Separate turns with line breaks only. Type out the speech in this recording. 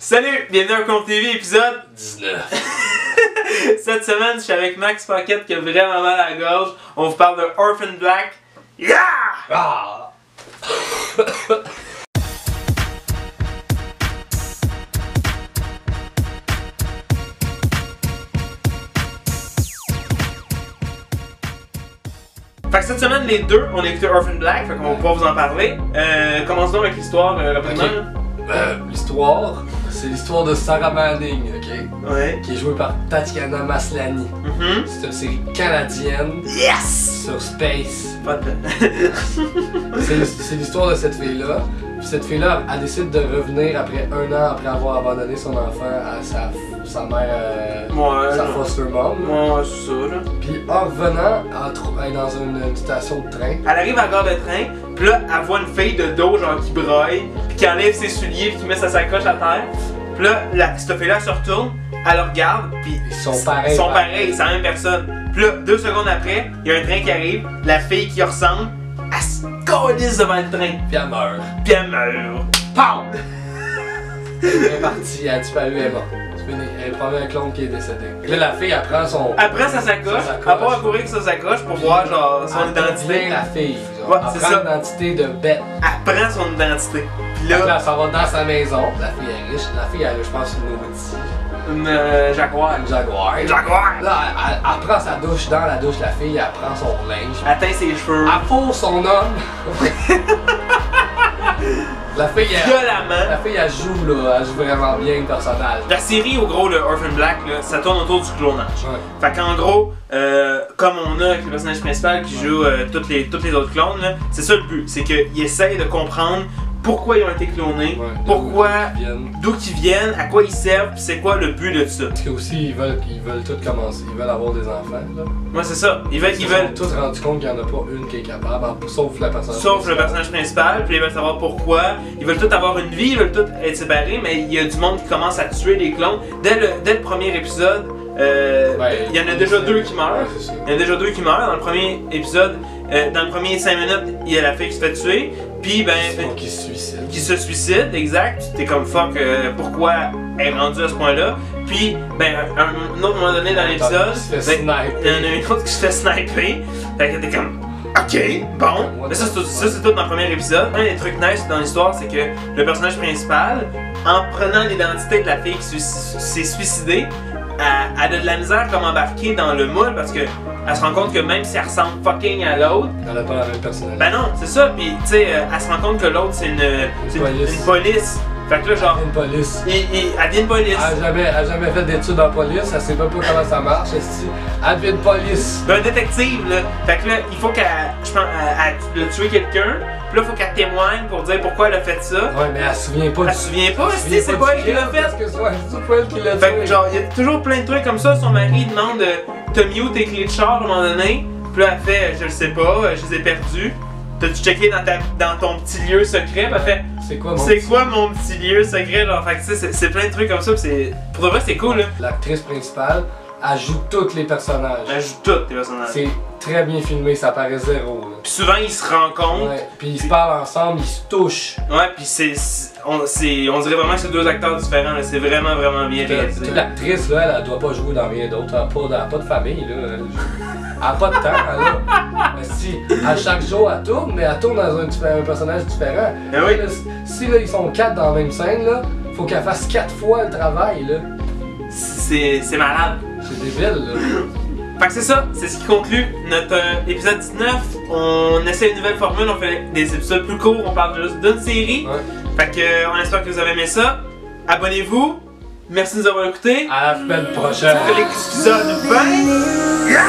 Salut, bienvenue à Conte TV, épisode
19.
Cette semaine, je suis avec Max Pocket qui a vraiment mal à la gorge. On vous parle de Orphan Black. Yeah!
Ah!
Fait que cette semaine, les deux, on a écouté Orphan Black, fait qu'on va pouvoir vous en parler. Commençons avec l'histoire rapidement.
L'histoire, c'est l'histoire de Sarah Manning, ok?
Ouais.
Qui est jouée par Tatiana Maslany. C'est une série canadienne
Yes!
sur Space.
Pas de...
C'est l'histoire de cette fille-là. Puis cette fille-là, elle décide de revenir après un an après avoir abandonné son enfant à sa mère, sa foster mom.
Ouais, c'est ça, là.
Puis en revenant, elle est dans une station de train.
Elle arrive à la gare de train, puis là, elle voit une fille de dos, genre, qui braille, puis qui enlève ses souliers, puis qui met sa sacoche à terre. Puis là, cette fille-là se retourne, elle le regarde, puis
Ils sont pareils.
Ils sont pareils, c'est la même personne. Puis là, 2 secondes après, il y a un train qui arrive, la fille qui ressemble, elle se calisse devant le train.
Puis elle meurt.
Puis elle meurt. PAM!
Elle est partie, elle a disparu, elle est morte. Elle prend un clone qui est décédé. Là, la fille, elle prend son.
Elle prend sa sacoche, elle part à courir avec sa sacoche pour voir genre son identité.
La fille, genre.
Ouais,
Elle
c'est
prend
ça.
l'identité de Beth.
Elle prend son identité. Puis
Là,
là,
elle s'en va dans sa maison. La fille est riche. La fille, elle a, je pense, une Audi.
une Jaguar.
Une Jaguar.
Jaguar!
Là, elle prend sa douche. Dans la douche, la fille, elle prend son linge.
Elle teint ses cheveux.
Elle fourre son homme. La fille,
Violemment.
la fille, elle joue vraiment bien le personnage.
La série, au gros, le Orphan Black, là, ça tourne autour du clonage.
Ouais.
Fait qu'en gros, comme on a avec le personnage principal qui joue toutes les autres clones, là, c'est ça le but. C'est qu'ils essayent de comprendre pourquoi ils ont été clonés,
Ouais,
pourquoi,
d'où
d'où ils viennent, à quoi ils servent, pis c'est quoi le but de ça.
Parce que aussi, ils veulent tout commencer. Ils veulent avoir des enfants, là.
Moi, c'est ça. Ils veulent
Ils sont tous rendus compte qu'il n'y en a pas une qui est capable, sauf la personne.
sauf le personnage principal, puis ils veulent savoir pourquoi. Ils veulent tous avoir une vie, ils veulent tous être séparés, mais il y a du monde qui commence à tuer les clones. Dès le premier épisode, il y en a déjà 2 qui meurent.
Ouais, c'est ça.
Il y en a déjà 2 qui meurent dans le premier épisode. Dans le premier 5 minutes, il y a la fille qui se fait tuer. Puis,
Qui se suicide.
qui se suicide, exact. T'es comme fuck, pourquoi elle est rendue à ce point-là. Puis, à un autre moment donné dans l'épisode,
Il se fait
il y en
sniper.
a une autre qui se fait sniper. Fait que t'es comme, ok, bon. Mais ça, c'est tout dans le premier épisode. Un des trucs nice dans l'histoire, c'est que le personnage principal, en prenant l'identité de la fille qui s'est suicidée, elle a de la misère comme embarquer dans le moule parce que elle se rend compte que même si elle ressemble fucking à l'autre,
Elle n'a pas la même personnalité.
ben non, c'est ça, pis tu sais, elle se rend compte que l'autre c'est une police. Fait que là, genre,
Une police.
elle devient une police.
Elle a jamais fait d'études en police, elle sait même pas comment ça marche. Elle devient une police.
Un détective, là. Fait que là, il faut qu'elle, je pense, elle a tué quelqu'un, pis là, il faut qu'elle témoigne pour dire pourquoi elle a fait ça.
Ouais, mais elle se souvient pas.
Elle se souvient pas, si c'est pas elle qui l'a fait.
Parce que c'est pas elle qui l'a
Fait que
fait.
genre, il y a toujours plein de trucs comme ça. Son mari demande t'as mis où tes clés de char à un moment donné? Puis là, elle fait je le sais pas, je les ai perdues. T'as-tu checké dans ton petit lieu secret? Puis elle fait
C'est quoi
mon petit lieu secret? Genre, fait que tu sais, c'est plein de trucs comme ça. Pis c'est. Pour de vrai, c'est cool, là.
L'actrice principale ajoute tous les personnages.
Elle joue tous les personnages.
C'est très bien filmé, ça paraît zéro. Là.
Puis souvent, ils se rencontrent.
Ouais, puis ils se parlent ensemble, ils se touchent.
Ouais, puis on dirait vraiment que c'est 2 acteurs différents. Là. C'est vraiment, vraiment bien réalisé.
Toute l'actrice, là, elle doit pas jouer dans rien d'autre. Elle a pas de famille, là. Elle a pas de temps, là. Mais si, à chaque jour, elle tourne, mais elle tourne dans un personnage différent.
Ben oui.
Là, si là, ils sont 4 dans la même scène, là, faut qu'elle fasse 4 fois le travail, là.
C'est malade.
C'est débile, là.
Fait que c'est ça, c'est ce qui conclut notre épisode 19. On essaie une nouvelle formule, on fait des épisodes plus courts, on parle juste d'une série.
Ouais.
Fait que on espère que vous avez aimé ça. Abonnez-vous. Merci de nous avoir écoutés.
À la semaine prochaine.
C'était l'épisode 20. Yeah!